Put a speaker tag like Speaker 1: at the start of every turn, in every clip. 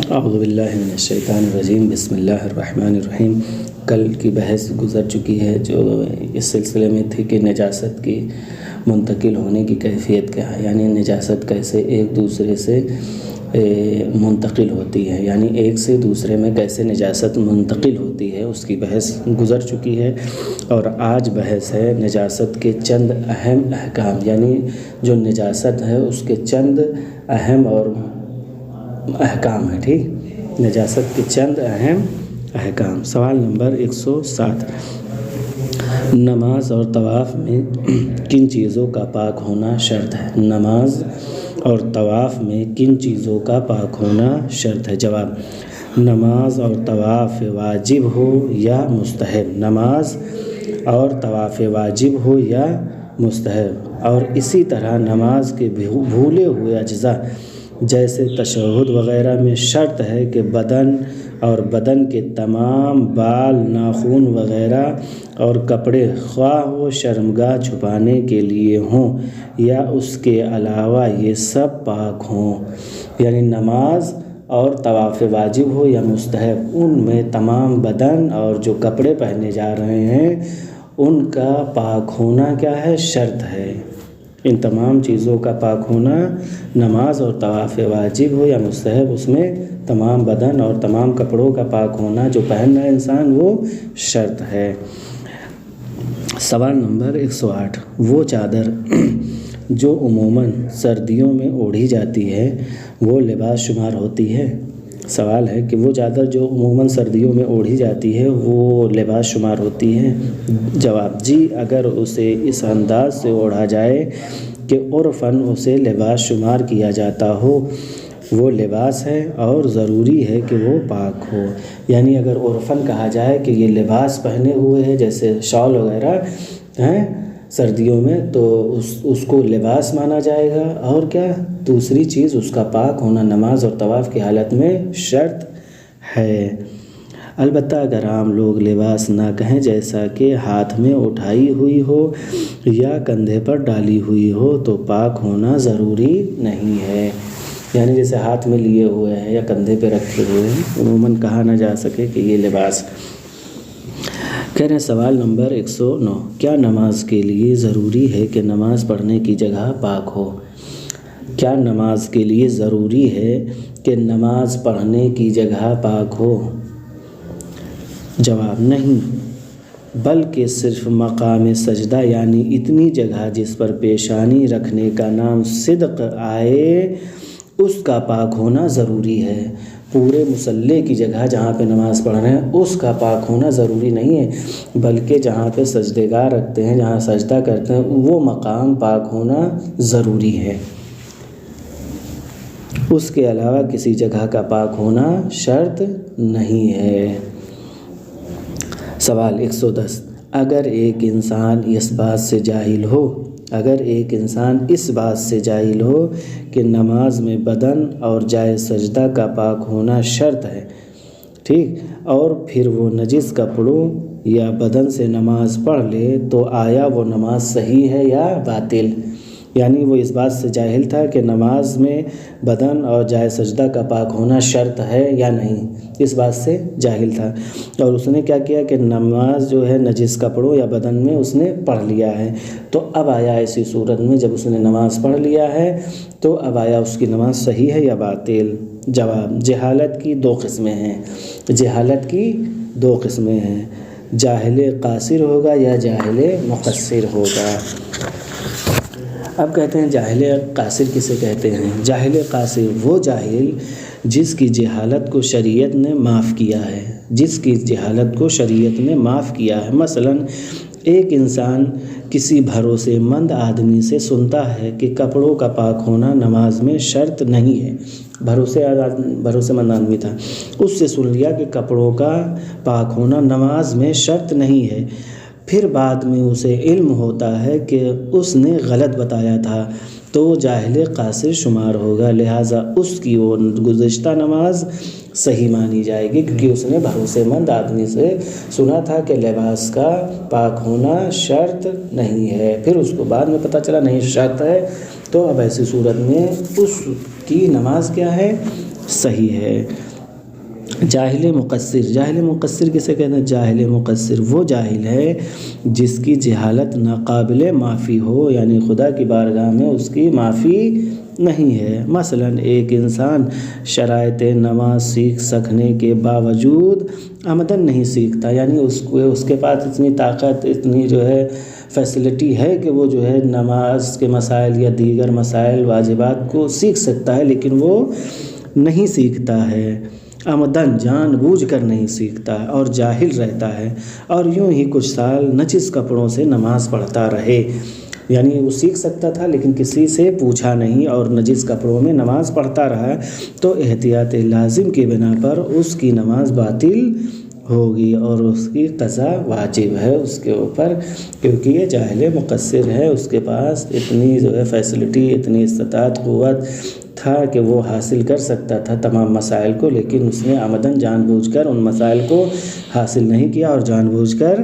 Speaker 1: اعوذ باللہ من الشیطان الرجیم، بسم اللہ الرحمن الرحیم۔ کل کی بحث گزر چکی ہے جو اس سلسلے میں تھی کہ نجاست کی منتقل ہونے کی کیفیت کیا ہے، یعنی نجاست کیسے ایک دوسرے سے منتقل ہوتی ہے، یعنی ایک سے دوسرے میں کیسے نجاست منتقل ہوتی ہے، اس کی بحث گزر چکی ہے۔ اور آج بحث ہے نجاست کے چند اہم احکام، یعنی جو نجاست ہے اس کے چند اہم اور احکام ہیں۔ ٹھیک، نجاست کے چند اہم احکام۔ سوال نمبر 107، نماز اور طواف میں کن چیزوں کا پاک ہونا شرط ہے؟ نماز اور طواف میں کن چیزوں کا پاک ہونا شرط ہے؟ جواب، نماز اور طواف واجب ہو یا مستحب، نماز اور طواف واجب ہو یا مستحب، اور اسی طرح نماز کے بھولے ہوئے اجزاء جیسے تشہد وغیرہ میں شرط ہے کہ بدن کے تمام بال، ناخن وغیرہ اور کپڑے خواہ وہ شرمگاہ چھپانے کے لیے ہوں یا اس کے علاوہ یہ سب پاک ہوں، یعنی نماز اور طواف واجب ہو یا مستحب، ان میں تمام بدن اور جو کپڑے پہنے جا رہے ہیں ان کا پاک ہونا کیا ہے؟ شرط ہے۔ ان تمام چیزوں کا پاک ہونا، نماز اور طواف واجب ہو یا مستحب، اس میں تمام بدن اور تمام کپڑوں کا پاک ہونا جو پہن رہا ہے انسان وہ شرط ہے۔ سوال نمبر 108، وہ چادر جو عموماً سردیوں میں اوڑھی جاتی ہے وہ لباس شمار ہوتی ہے؟ سوال ہے کہ وہ چادر جو عموماً سردیوں میں اوڑھی جاتی ہے وہ لباس شمار ہوتی ہے؟ جواب، جی، اگر اسے اس انداز سے اوڑھا جائے کہ عرفاً اسے لباس شمار کیا جاتا ہو وہ لباس ہے اور ضروری ہے کہ وہ پاک ہو، یعنی اگر عرفاً کہا جائے کہ یہ لباس پہنے ہوئے ہے جیسے شال وغیرہ ہیں سردیوں میں تو اس کو لباس مانا جائے گا، اور کیا دوسری چیز اس کا پاک ہونا نماز اور طواف کی حالت میں شرط ہے۔ البتہ اگر عام لوگ لباس نہ کہیں، جیسا کہ ہاتھ میں اٹھائی ہوئی ہو یا کندھے پر ڈالی ہوئی ہو تو پاک ہونا ضروری نہیں ہے، یعنی جیسے ہاتھ میں لیے ہوئے ہیں یا کندھے پہ رکھے ہوئے ہیں عموماً کہا نہ جا سکے کہ یہ لباس۔ کہہ رہے ہیں سوال نمبر 109، کیا نماز کے لیے ضروری ہے کہ نماز پڑھنے کی جگہ پاک ہو؟ کیا نماز کے لیے ضروری ہے کہ نماز پڑھنے کی جگہ پاک ہو؟ جواب، نہیں، بلکہ صرف مقام سجدہ یعنی اتنی جگہ جس پر پیشانی رکھنے کا نام صدق آئے اس کا پاک ہونا ضروری ہے۔ پورے مصلی کی جگہ جہاں پہ نماز پڑھ رہے ہیں اس کا پاک ہونا ضروری نہیں ہے، بلکہ جہاں پہ سجدے گاہ رکھتے ہیں، جہاں سجدہ کرتے ہیں وہ مقام پاک ہونا ضروری ہے، اس کے علاوہ کسی جگہ کا پاک ہونا شرط نہیں ہے۔ سوال 110، اگر ایک انسان اس بات سے جاہل ہو کہ نماز میں بدن اور جائے سجدہ کا پاک ہونا شرط ہے، ٹھیک، اور پھر وہ نجس کپڑوں یا بدن سے نماز پڑھ لے تو آیا وہ نماز صحیح ہے یا باطل؟ یعنی وہ اس بات سے جاہل تھا کہ نماز میں بدن اور جائے سجدہ کا پاک ہونا شرط ہے یا نہیں، اس بات سے جاہل تھا، اور اس نے کیا کیا کہ نماز جو ہے نجس کپڑوں یا بدن میں اس نے پڑھ لیا ہے، تو اب آیا ایسی صورت میں جب اس نے نماز پڑھ لیا ہے تو اب آیا اس کی نماز صحیح ہے یا باطل؟ جواب، جہالت کی دو قسمیں ہیں، جاہل قاصر ہوگا یا جاہل مقصر ہوگا۔ اب کہتے ہیں جاہل قاصر کسے کہتے ہیں؟ جاہل قاصر وہ جاہل جس کی جہالت کو شریعت نے معاف کیا ہے، مثلاً ایک انسان کسی بھروسے مند آدمی سے سنتا ہے کہ کپڑوں کا پاک ہونا نماز میں شرط نہیں ہے، بھروسے مند آدمی تھا، اس سے سن لیا کہ کپڑوں کا پاک ہونا نماز میں شرط نہیں ہے، پھر بعد میں اسے علم ہوتا ہے کہ اس نے غلط بتایا تھا تو وہ جاہل قاصر شمار ہوگا، لہٰذا اس کی وہ گزشتہ نماز صحیح مانی جائے گی، کیونکہ اس نے بھروسے مند آدمی سے سنا تھا کہ لباس کا پاک ہونا شرط نہیں ہے، پھر اس کو بعد میں پتہ چلا نہیں شرط ہے، تو اب ایسی صورت میں اس کی نماز کیا ہے؟ صحیح ہے۔ جاہل مقصر کسے کہتے ہیں؟ جاہل مقصر وہ جاہل ہے جس کی جہالت ناقابل معافی ہو، یعنی خدا کی بارگاہ میں اس کی معافی نہیں ہے۔ مثلا ایک انسان شرائط نماز سیکھ سکنے کے باوجود عمدن نہیں سیکھتا، یعنی اس کے پاس اتنی طاقت، اتنی جو ہے فیسلٹی ہے کہ وہ جو ہے نماز کے مسائل یا دیگر مسائل واجبات کو سیکھ سکتا ہے، لیکن وہ نہیں سیکھتا ہے، عمدن جان بوجھ کر نہیں سیکھتا اور جاہل رہتا ہے، اور یوں ہی کچھ سال نجس کپڑوں سے نماز پڑھتا رہے، یعنی وہ سیکھ سکتا تھا لیکن کسی سے پوچھا نہیں اور نجس کپڑوں میں نماز پڑھتا رہا، تو احتیاط لازم کی بنا پر اس کی نماز باطل ہوگی اور اس کی قضا واجب ہے اس کے اوپر، کیونکہ یہ جاہل مقصر ہے، اس کے پاس اتنی جو ہے فیسلٹی، اتنی استطاعت، قوت تھا کہ وہ حاصل کر سکتا تھا تمام مسائل کو، لیکن اس نے عمدن جان بوجھ کر ان مسائل کو حاصل نہیں کیا اور جان بوجھ کر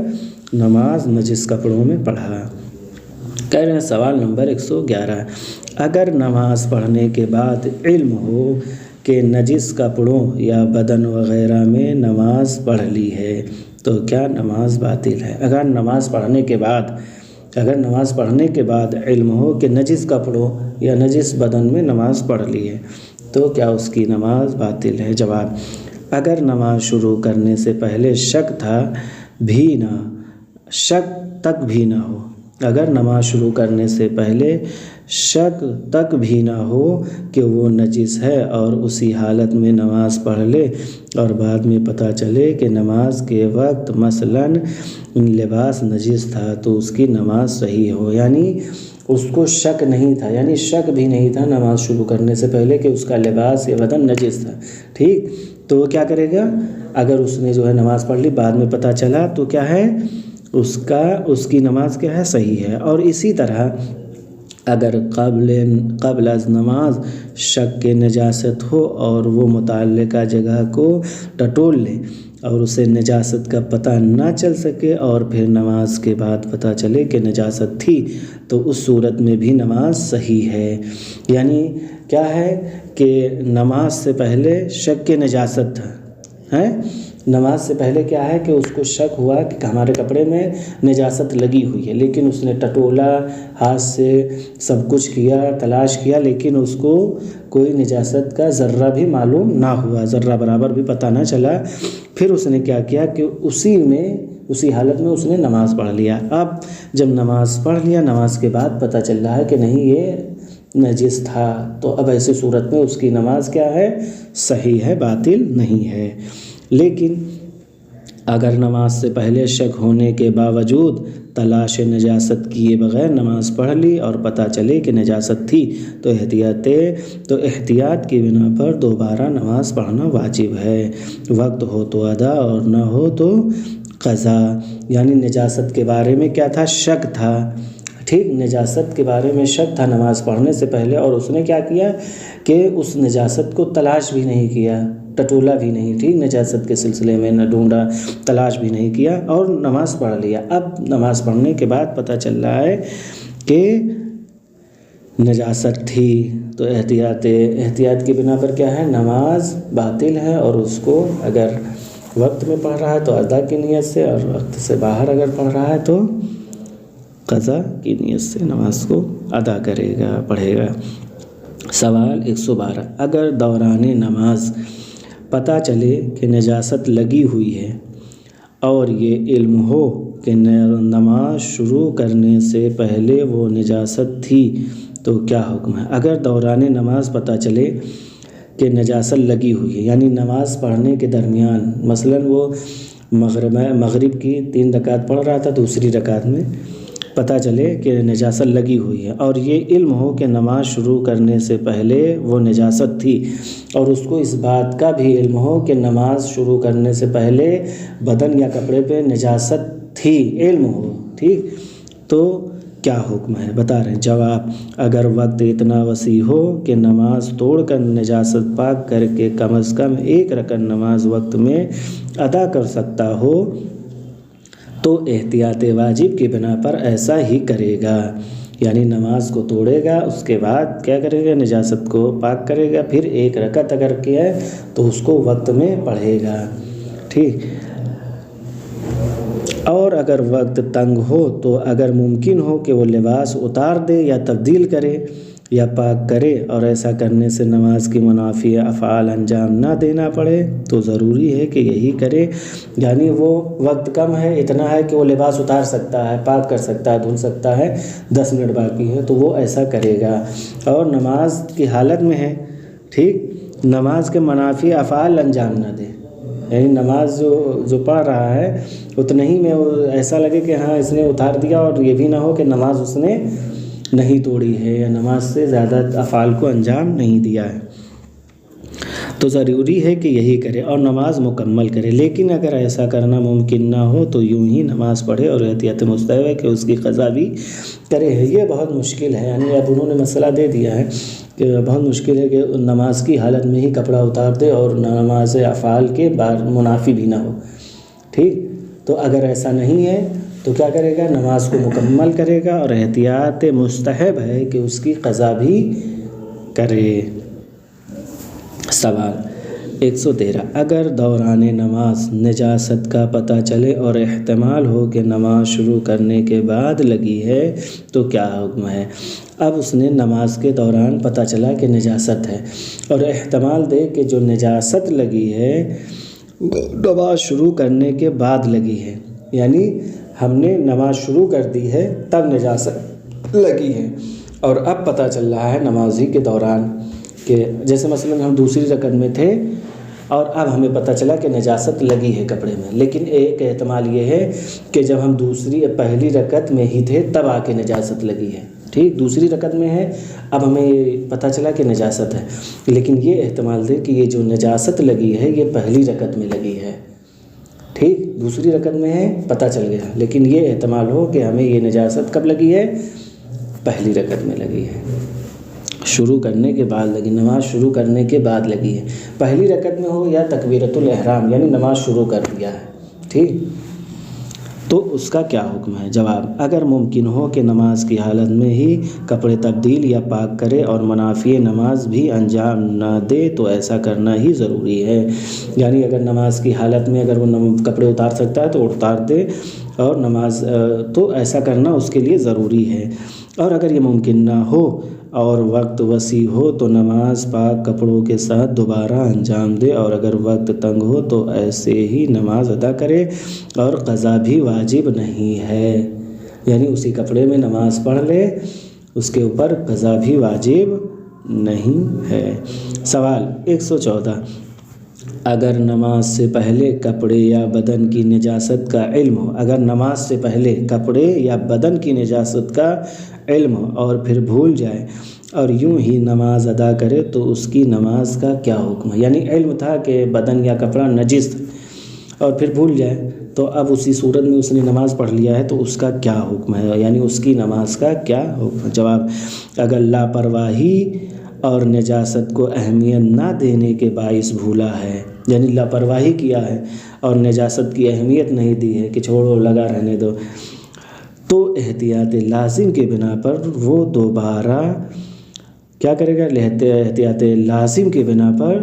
Speaker 1: نماز نجس کپڑوں میں پڑھا۔ کہہ رہے ہیں سوال نمبر 111، اگر نماز پڑھنے کے بعد علم ہو کہ نجس کپڑوں یا بدن وغیرہ میں نماز پڑھ لی ہے تو کیا نماز باطل ہے؟ اگر نماز پڑھنے کے بعد علم ہو کہ نجس کپڑوں یا نجس بدن میں نماز پڑھ لی ہے تو کیا اس کی نماز باطل ہے؟ جواب، اگر نماز شروع کرنے سے پہلے شک تک بھی نہ ہو، اگر نماز شروع کرنے سے پہلے شک تک بھی نہ ہو کہ وہ نجس ہے اور اسی حالت میں نماز پڑھ لے اور بعد میں پتہ چلے کہ نماز کے وقت مثلاً لباس نجس تھا تو اس کی نماز صحیح ہو، یعنی اس کو شک نہیں تھا، یعنی شک بھی نہیں تھا نماز شروع کرنے سے پہلے کہ اس کا لباس یا بدن نجس تھا، ٹھیک، تو وہ کیا کرے گا؟ اگر اس نے جو ہے نماز پڑھ لی، بعد میں پتہ چلا تو کیا ہے؟ اس کی نماز کیا ہے؟ صحیح ہے۔ اور اسی طرح اگر قبل از نماز شک کے نجاست ہو اور وہ متعلقہ جگہ کو ٹٹول لے اور اسے نجاست کا پتہ نہ چل سکے اور پھر نماز کے بعد پتہ چلے کہ نجاست تھی تو اس صورت میں بھی نماز صحیح ہے۔ یعنی کیا ہے کہ نماز سے پہلے شک کے نجاست تھا، نماز سے پہلے کیا ہے کہ اس کو شک ہوا کہ ہمارے کپڑے میں نجاست لگی ہوئی ہے، لیکن اس نے ٹٹولا، ہاتھ سے سب کچھ کیا، تلاش کیا، لیکن اس کو کوئی نجاست کا ذرہ بھی معلوم نہ ہوا، ذرہ برابر بھی پتہ نہ چلا۔ پھر اس نے کیا کیا کہ اسی حالت میں اس نے نماز پڑھ لیا۔ اب جب نماز پڑھ لیا، نماز کے بعد پتہ چل رہا ہے کہ نہیں یہ نجس تھا، تو اب ایسی صورت میں اس کی نماز کیا ہے؟ صحیح ہے، باطل نہیں ہے۔ لیکن اگر نماز سے پہلے شک ہونے کے باوجود تلاش نجاست کیے بغیر نماز پڑھ لی اور پتہ چلے کہ نجاست تھی تو احتیاط کی بنا پر دوبارہ نماز پڑھنا واجب ہے، وقت ہو تو ادا اور نہ ہو تو قضا۔ یعنی نجاست کے بارے میں کیا تھا؟ شک تھا، ٹھیک، نجاست کے بارے میں شک تھا نماز پڑھنے سے پہلے، اور اس نے کیا کیا کہ اس نجاست کو تلاش بھی نہیں کیا، ٹٹولا بھی نہیں، ٹھیک، نجاست کے سلسلے میں نہ ڈھونڈا، تلاش بھی نہیں کیا اور نماز پڑھ لیا۔ اب نماز پڑھنے کے بعد پتہ چل رہا ہے کہ نجاست تھی تو احتیاط کی بنا پر کیا ہے؟ نماز باطل ہے، اور اس کو اگر وقت میں پڑھ رہا ہے تو ادا کی نیت سے، اور وقت سے باہر اگر پڑھ رہا ہے تو قضا کی نیت سے نماز کو ادا کرے گا، پڑھے گا۔ سوال 112، اگر دوران نماز پتہ چلے کہ نجاست لگی ہوئی ہے اور یہ علم ہو کہ نماز شروع کرنے سے پہلے وہ نجاست تھی تو کیا حکم ہے؟ اگر دوران نماز پتہ چلے کہ نجاست لگی ہوئی ہے، یعنی نماز پڑھنے کے درمیان مثلاً وہ مغرب کی 3 رکعت پڑھ رہا تھا، دوسری رکعت میں پتہ چلے کہ نجاست لگی ہوئی ہے اور یہ علم ہو کہ نماز شروع کرنے سے پہلے وہ نجاست تھی، اور اس کو اس بات کا بھی علم ہو کہ نماز شروع کرنے سے پہلے بدن یا کپڑے پہ نجاست تھی، علم ہو، ٹھیک، تو کیا حکم ہے؟ بتا رہے ہیں۔ جواب، اگر وقت اتنا وسیع ہو کہ نماز توڑ کر نجاست پاک کر کے کم از کم 1 رکعت نماز وقت میں ادا کر سکتا ہو تو احتیاط واجب کی بنا پر ایسا ہی کرے گا، یعنی نماز کو توڑے گا، اس کے بعد کیا کرے گا، نجاست کو پاک کرے گا، پھر ایک رکعت اگر کیا ہے تو اس کو وقت میں پڑھے گا، ٹھیک۔ اور اگر وقت تنگ ہو تو اگر ممکن ہو کہ وہ لباس اتار دے یا تبدیل کرے یا پاک کرے، اور ایسا کرنے سے نماز کی منافی افعال انجام نہ دینا پڑے تو ضروری ہے کہ یہی کرے۔ یعنی وہ وقت کم ہے، اتنا ہے کہ وہ لباس اتار سکتا ہے، پاک کر سکتا ہے، دھل سکتا ہے، 10 منٹ باقی ہے تو وہ ایسا کرے گا، اور نماز کی حالت میں ہے، ٹھیک، نماز کے منافی افعال انجام نہ دے، یعنی نماز جو پڑھ رہا ہے اتنا ہی میں ایسا لگے کہ ہاں اس نے اتار دیا، اور یہ بھی نہ ہو کہ نماز اس نے نہیں توڑی ہے یا نماز سے زیادہ افعال کو انجام نہیں دیا ہے، تو ضروری ہے کہ یہی کرے اور نماز مکمل کرے۔ لیکن اگر ایسا کرنا ممکن نہ ہو تو یوں ہی نماز پڑھے، اور احتیاط مستحب ہے کہ اس کی قضا بھی کرے۔ یہ بہت مشکل ہے، یعنی اب انہوں نے مسئلہ دے دیا ہے کہ بہت مشکل ہے کہ نماز کی حالت میں ہی کپڑا اتار دے اور نماز افعال کے منافی بھی نہ ہو، ٹھیک۔ تو اگر ایسا نہیں ہے تو کیا کرے گا، نماز کو مکمل کرے گا، اور احتیاط مستحب ہے کہ اس کی قضا بھی کرے۔ سوال 113، اگر دوران نماز نجاست کا پتہ چلے اور احتمال ہو کہ نماز شروع کرنے کے بعد لگی ہے تو کیا حکم ہے؟ اب اس نے نماز کے دوران پتہ چلا کہ نجاست ہے، اور احتمال دے کہ جو نجاست لگی ہے نماز شروع کرنے کے بعد لگی ہے، یعنی ہم نے نماز شروع کر دی ہے تب نجاست لگی ہے، اور اب پتہ چل رہا ہے نماز ہی کے دوران کہ جیسے مثلا ہم دوسری رکعت میں تھے اور اب ہمیں پتہ چلا کہ نجاست لگی ہے کپڑے میں، لیکن ایک احتمال یہ ہے کہ جب ہم پہلی رکعت میں ہی تھے تب آ کے نجاست لگی ہے، ٹھیک، دوسری رکعت میں ہے اب ہمیں پتہ چلا کہ نجاست ہے، لیکن یہ احتمال دے کہ یہ جو نجاست لگی ہے یہ پہلی رکعت میں لگی ہے، ٹھیک، دوسری رکعت میں ہے پتہ چل گیا، لیکن یہ احتمال ہو کہ ہمیں یہ نجاست کب لگی ہے، پہلی رکعت میں لگی ہے، شروع کرنے کے بعد لگی، نماز شروع کرنے کے بعد لگی ہے، پہلی رکعت میں ہو یا تکبیرۃ الاحرام یعنی نماز شروع کر دیا ہے، ٹھیک، تو اس کا کیا حکم ہے؟ جواب، اگر ممکن ہو کہ نماز کی حالت میں ہی کپڑے تبدیل یا پاک کرے اور منافی نماز بھی انجام نہ دے تو ایسا کرنا ہی ضروری ہے، یعنی اگر نماز کی حالت میں اگر وہ کپڑے اتار سکتا ہے تو اتار دے، اور نماز تو ایسا کرنا اس کے لیے ضروری ہے، اور اگر یہ ممکن نہ ہو اور وقت وسیع ہو تو نماز پاک کپڑوں کے ساتھ دوبارہ انجام دے، اور اگر وقت تنگ ہو تو ایسے ہی نماز ادا کرے اور قضا بھی واجب نہیں ہے، یعنی اسی کپڑے میں نماز پڑھ لے، اس کے اوپر قضا بھی واجب نہیں ہے۔ سوال 114، اگر نماز سے پہلے کپڑے یا بدن کی نجاست کا علم ہو، اگر نماز سے پہلے کپڑے یا بدن کی نجاست کا علم ہو اور پھر بھول جائے اور یوں ہی نماز ادا کرے تو اس کی نماز کا کیا حکم ہے؟ یعنی علم تھا کہ بدن یا کپڑا نجس اور پھر بھول جائے تو اب اسی صورت میں اس نے نماز پڑھ لیا ہے تو اس کا کیا حکم ہے، یعنی اس کی نماز کا کیا حکم ہے؟ جواب، اگر لاپرواہی اور نجاست کو اہمیت نہ دینے کے باعث بھولا ہے، یعنی لاپرواہی کیا ہے اور نجاست کی اہمیت نہیں دی ہے کہ چھوڑو لگا رہنے دو، تو احتیاط لازم کے بنا پر وہ دوبارہ کیا کرے گا، احتیاط لازم کے بنا پر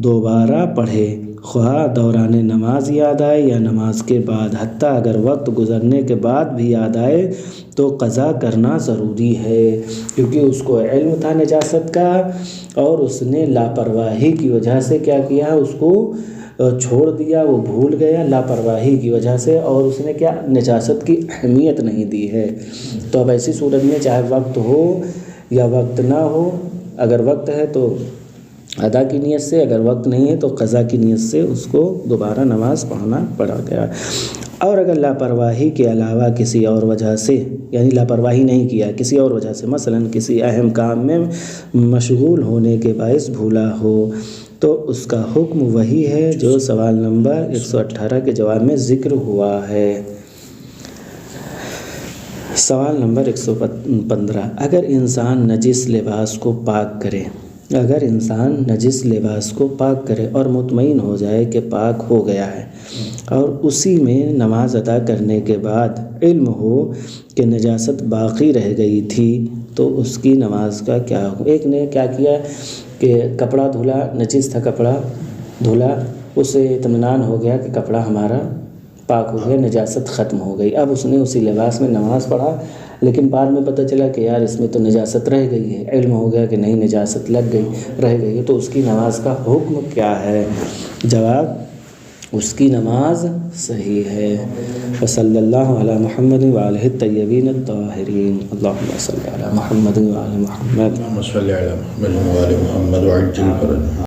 Speaker 1: دوبارہ پڑھے، خواہ دوران نماز یاد آئے یا نماز کے بعد، حتیٰ اگر وقت گزرنے کے بعد بھی یاد آئے تو قضا کرنا ضروری ہے، کیونکہ اس کو علم تھا نجاست کا اور اس نے لاپرواہی کی وجہ سے کیا کیا، اس کو چھوڑ دیا، وہ بھول گیا لاپرواہی کی وجہ سے، اور اس نے کیا، نجاست کی اہمیت نہیں دی ہے، تو اب ایسی صورت میں چاہے وقت ہو یا وقت نہ ہو، اگر وقت ہے تو ادا کی نیت سے، اگر وقت نہیں ہے تو قضا کی نیت سے اس کو دوبارہ نماز پڑھنا پڑا گیا۔ اور اگر لاپرواہی کے علاوہ کسی اور وجہ سے، یعنی لاپرواہی نہیں کیا کسی اور وجہ سے، مثلا کسی اہم کام میں مشغول ہونے کے باعث بھولا ہو تو اس کا حکم وہی ہے جو سوال نمبر 118 کے جواب میں ذکر ہوا ہے۔ سوال نمبر 115، اگر انسان نجس لباس کو پاک کرے، اگر انسان نجس لباس کو پاک کرے اور مطمئن ہو جائے کہ پاک ہو گیا ہے اور اسی میں نماز ادا کرنے کے بعد علم ہو کہ نجاست باقی رہ گئی تھی تو اس کی نماز کا کیا ہو؟ ایک نے کیا کیا کہ کپڑا دھلا، نجس تھا کپڑا دھلا، اسے اطمینان ہو گیا کہ کپڑا ہمارا پاک ہو گیا، نجاست ختم ہو گئی، اب اس نے اسی لباس میں نماز پڑھا، لیکن بعد میں پتہ چلا کہ یار اس میں تو نجاست رہ گئی ہے، علم ہو گیا کہ نہیں نجاست لگ گئی رہ گئی ہے، تو اس کی نماز کا حکم کیا ہے؟ جواب، اس کی نماز صحیح ہے۔ وصلی اللہ علی محمد وآلہ الطیبین الطاہرین، اللہم صلی علی محمد وآل محمد۔
Speaker 2: اللهم صل على محمد وآل محمد وعجل فرجهم۔